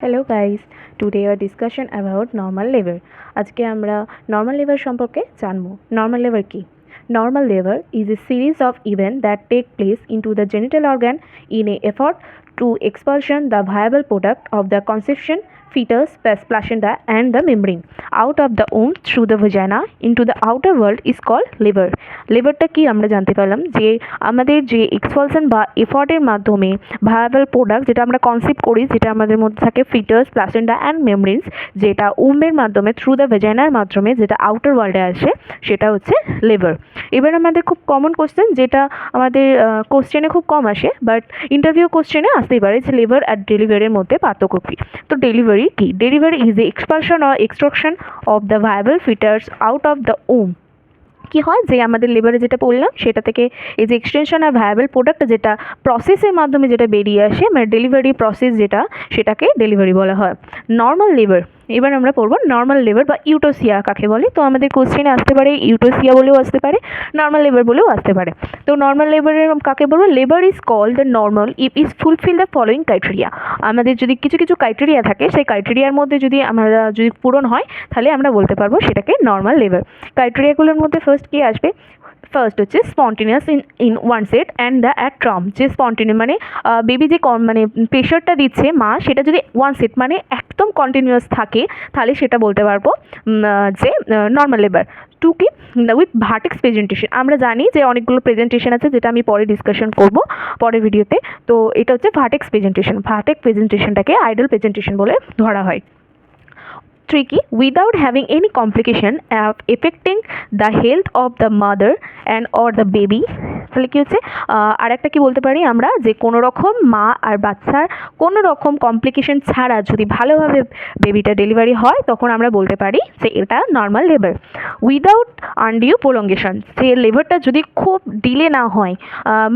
Hello guys, today are discussion about normal labour. আজকে আমরা normal labour সম্পর্কে জানবো। নর্মাল লেবার কি? Normal labour is a series of events that take place into the genital organ in a effort to expulsion the viable product of the conception, fetus, placenta and the membrane out of the womb through the vagina into the outer world is called labor. লেবারটা কি আমরা জানতে পারলাম যে আমাদের যে expulsion বা এফর্টের মাধ্যমে viable product যেটা আমরা কনসিভ করি, যেটা আমাদের মধ্যে থাকে ফিটাস, প্লাসেন্টা অ্যান্ড মেমব্রেনস, যেটা উম্বের মাধ্যমে থ্রু দ্য ভেজাইনার মাধ্যমে যেটা আউটার ওয়ার্ল্ডে আসে সেটা হচ্ছে লেবার। এবার আমাদের খুব কমন কোশ্চেন, যেটা আমাদের কোশ্চেনে খুব কম আসে বাট ইন্টারভিউ কোশ্চেনে আসতেই পারে, যে লেবার আর ডেলিভারির মধ্যে পার্থক্য কী। তো ডেলিভারি কি? Delivery is a expulsion or extraction of the viable fetus out of the um. কি হয় যে আমাদের লেবারে যেটা বললাম সেটা থেকে এই যে এক্সটেনশন আর ভায়াবল প্রোডাক্ট যেটা প্রসেসের মাধ্যমে যেটা বেরিয়ে আসে, মানে ডেলিভারি প্রসেস যেটা, সেটাকে ডেলিভারি বলা হয়। নর্মাল লেবার, এবার আমরা পড়বো নর্মাল লেবার বা ইউটোসিয়া কাকে বলে। তো আমাদের কোশ্চেনে আসতে পারে ইউটোসিয়া বলেও আসতে পারে, নর্মাল লেবার বলেও আসতে পারে। তো নর্মাল লেবারের কাকে বলবো? Labour is called the normal if is fulfil the following criteria. আমাদের যদি কিছু কিছু ক্রাইটেরিয়া থাকে, সেই ক্রাইটেরিয়ার মধ্যে যদি আমরা যদি পূরণ হয় তাহলে আমরা বলতে পারবো সেটাকে নর্মাল লেবার। ক্রাইটেরিয়াগুলোর মধ্যে ফার্স্ট কি আসবে? ফার্স্ট হচ্ছে spontaneous in one set and the at tram. যে স্পন্টেনিয়াস মানে বেবি যে মানে প্রেশারটা দিচ্ছে মা, সেটা যদি ওয়ান সেট মানে একদম কন্টিনিউয়াস থাকে তাহলে সেটা বলতে পারবো যে নর্মাল লেবার। টু কি? With vertex presentation. আমরা জানি যে অনেকগুলো প্রেজেন্টেশন আছে, যেটা আমি পরে ডিসকাশন করব পরের ভিডিওতে। তো এটা হচ্ছে ভার্টেক্স প্রেজেন্টেশন। ভার্টেক্স প্রেজেন্টেশনটাকে আইডল প্রেজেন্টেশন বলে ধরা হয়। Tricky without having any complication affecting the health of the mother and or the baby। তাহলে কি হচ্ছে, আর একটা কি বলতে পারি আমরা, যে কোনো রকম মা আর বাচ্চার কোনো রকম কমপ্লিকেশন ছাড়া যদি ভালোভাবে বেবিটা ডেলিভারি হয় তখন আমরা বলতে পারি যে এটা নর্মাল লেবার। উইদাউট আনডিউ প্রোলঙ্গেশন, যে লেবারটা যদি খুব ডিলে না হয়,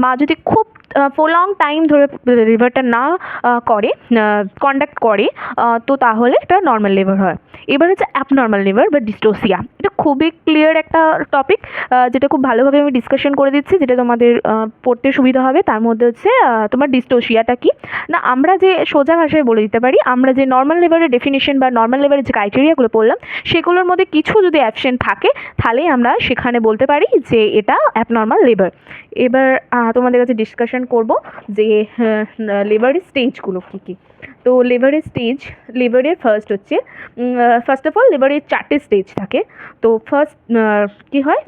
মা যদি খুব প্রলং টাইম ধরে লেবারটা না করে কন্ডাক্ট করে, তো তাহলে এটা নর্মাল লেবার হয়। এবার হচ্ছে অ্যাবনর্মাল লেবার বা ডিস্টোসিয়া। এটা খুবই ক্লিয়ার একটা টপিক, যেটা খুব ভালোভাবে আমি ডিসকাশন করে দিচ্ছি, যেটা তোমাদের পড়তে সুবিধা হবে। তার মধ্যে হচ্ছে তোমার ডিস্টোসিয়াটা কি না, আমরা যে সোজা ভাষায় বলে দিতে পারি, আমরা যে নর্মাল লেবারের ডেফিনেশন বা নর্মাল লেবারের যে ক্রাইটেরিয়াগুলো বললাম সেগুলোর মধ্যে কিছু যদি অ্যাবসেন্ট থাকে তাহলে আমরা সেখানে বলতে পারি যে এটা অ্যাবনর্মাল লেবার। এবার তোমাদের কাছে ডিসকাশন করব যে লেবারের স্টেজগুলো কী কী। তো লেবারের ফার্স্ট হচ্ছে, ফার্স্ট অফ অল লেবারের 4টে স্টেজ থাকে। তো ফার্স্ট কী হয়,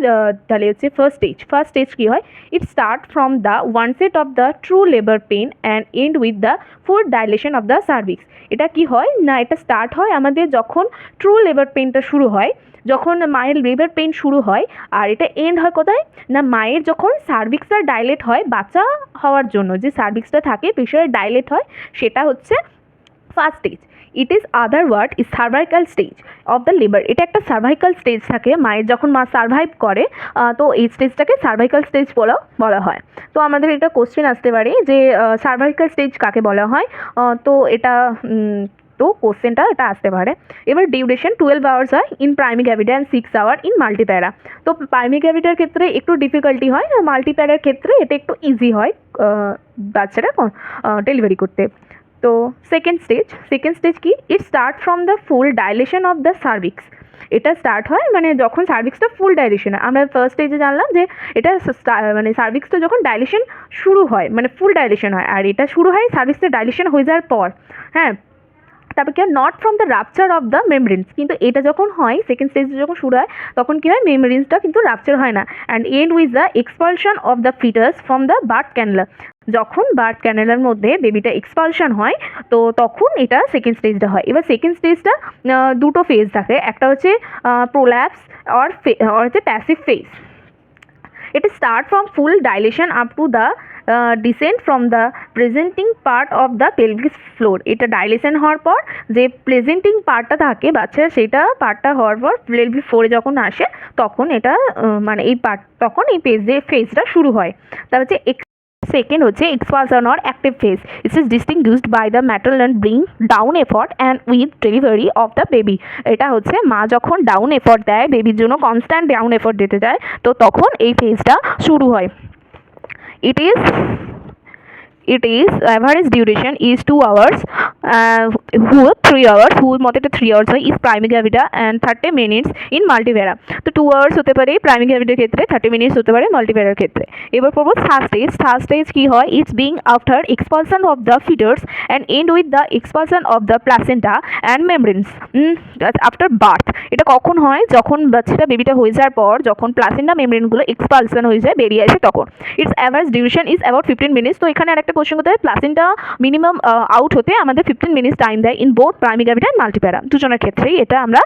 তাহলে হচ্ছে ফার্স্ট স্টেজ কী হয়? ইট start from the one set of the true labour pain and end with the full dilation of the cervix. এটা কি হয় না, এটা স্টার্ট হয় আমাদের যখন ট্রু লেবার পেনটা শুরু হয়, যখন মায়ের লেবার পেন শুরু হয়। আর এটা এন্ড হয় কোথায় না, মায়ের যখন সার্ভিক্সটা ডাইলেট হয়, বাচ্চা হওয়ার জন্য যে সার্ভিক্সটা থাকে প্রেশারে ডাইলেট হয়, সেটা হচ্ছে first stage. It is other word is cervical stage of the labour. এটা একটা সার্ভাইকাল স্টেজ থাকে মায়ের, যখন মা সার্ভাইভ করে, তো এই স্টেজটাকে সার্ভাইকাল স্টেজ বলা হয়। তো আমাদের এটা কোশ্চেন আসতে পারে যে সার্ভাইকাল স্টেজ কাকে বলা হয়। তো এটা তো কোশ্চেনটা এটা আসতে পারে। এবার ডিউরেশন 12 আওয়ার্স হয় in primary gravida and 6 hour in multipara. তো প্রাইমারি গ্র্যাভিডার ক্ষেত্রে একটু ডিফিকাল্টি হয়, মাল্টিপ্যারার ক্ষেত্রে এটা একটু ইজি হয় বাচ্চারা ডেলিভারি করতে। তো সেকেন্ড স্টেজ কি? ইট start from the full dilation of the cervix. এটা স্টার্ট হয় মানে যখন সার্ভিক্সটা ফুল ডাইলেশন হয়। আমরা ফার্স্ট স্টেজে জানলাম যে এটা মানে সার্ভিক্সটা যখন ডাইলেশন শুরু হয়, মানে ফুল ডাইলেশন হয়, আর এটা শুরু হয় সার্ভিক্সটা ডাইলেশন হয়ে যাওয়ার পর। হ্যাঁ, তারপর কি হয়, not from the rupture of the মেমব্রেন্স। কিন্তু এটা যখন হয়, সেকেন্ড স্টেজ যখন শুরু হয়, তখন কী হয়, মেমব্রেন্সটা কিন্তু রাপচার হয় না। And end with the expulsion of the fetus from the birth canal. যখন বার্থ ক্যানেলার মধ্যে বেবিটা এক্সপালশন হয়, তো তখন এটা সেকেন্ড স্টেজটা হয়। এবার সেকেন্ড স্টেজটা দুটো ফেজ থাকে, একটা হচ্ছে প্রোল্যাপস অর হচ্ছে passive phase. It start from full dilation up to the descent from the presenting part of the pelvic floor. এটা ডাইলেশন হওয়ার পর যে প্রেজেন্টিং পার্টটা থাকে বাচ্চার, সেটা পার্টটা হওয়ার পর পেলভিক ফ্লোরে যখন আসে তখন এটা মানে এই পার্ট, তখন এই ফেজটা শুরু হয়। তার হচ্ছে সেকেন্ড হচ্ছে expulsion or active phase. It's is distinguished by the maternal bring down effort and with delivery of the baby. এটা হচ্ছে মা যখন ডাউন এফর্ট দেয়, বেবির জন্য কনস্ট্যান্ট ডাউন এফর্ট দিতে যায়, তো তখন এই ফেজটা শুরু হয়। It is it is average duration is 2 hours, whole 3 hours, whole মতে এটা 3 hours হয় is primary gravidia and 30 minutes in multivariate। তো 2 hours হতে পারে প্রাইমারি গ্র্যাভিডার ক্ষেত্রে, 30 minutes হতে পারে মাল্টিভ্যারার ক্ষেত্রে। এবার পড়বো থার্ড স্টেজ। থার্ড স্টেজ কি হয়? It's being after expulsion of the fetus and end with the expulsion of the placenta and membranes after birth. এটা কখন হয়? যখন বাচ্চাটা বেবিটা হয়ে যাওয়ার পর যখন প্লাসেন্টা মেমব্রেনগুলো এক্সপালশন হয়ে যায়, বেরিয়ে আসে তখন। It's average duration is about 15 minutes। তো এখানে আরেকটা কোশ্চেন করতে হয়, প্লাসেন্টা মিনিমাম আউট হতে আমাদের 15 minutes টাইম দেয় in both primary gravida and মাল্টিপ্যারা, দুজনের ক্ষেত্রেই এটা আমরা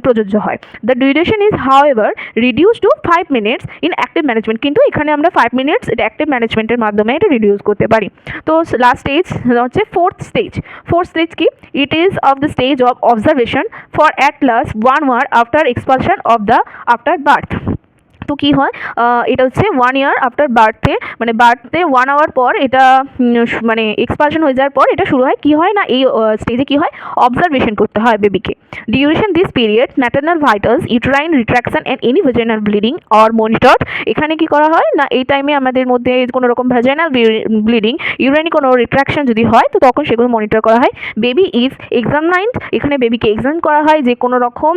প্রযোজ্য হয়। The duration is however reduce to 5 minutes in active management. কিন্তু এখানে আমরা 5 minutes এটা অ্যাক্টিভ ম্যানেজমেন্টের মাধ্যমে এটা রিডিউস করতে পারি। তো লাস্ট স্টেজ হচ্ছে ফোর্থ স্টেজ। ফোর্থ স্টেজ কি? It is of the stage of observation for at last 1 hour after expulsion of the after birth. তো কী হয়? এটা হচ্ছে 1 year আফটার বার্থে, মানে বার্থে 1 hour পর এটা মানে এক্সপালশন হয়ে যাওয়ার পর এটা শুরু হয়। কী হয় না, এই স্টেজে কী হয়? অবজারভেশন করতে হয় বেবিকে। Duration this period maternal vitals, uterine retraction and any vaginal bleeding or monitored. এখানে কি করা হয় না, এই টাইমে আমাদের মধ্যে কোনো রকম ভেজাইনাল ব্লিডিং, ইউরাইনি কোনো রিট্রাকশন যদি হয় তো তখন সেগুলো মনিটর করা হয়। বেবি ইজ এক্সামাইন্ড, এখানে বেবিকে এক্সামিন করা হয় যে কোনো রকম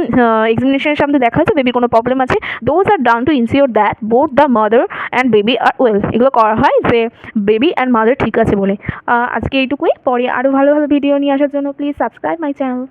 এক্সামিনেশনের সামনে দেখা যাচ্ছে বেবির কোনো প্রবলেম আছে। Those are down to ensure that both the mother and baby are well। এগুলো করা হয় যে বেবি অ্যান্ড মাদার ঠিক আছে বলে। আজকে এইটুকুই। পরে আরও ভালো ভালো ভিডিও নিয়ে আসার জন্য প্লিজ সাবস্ক্রাইব মাই চ্যানেল।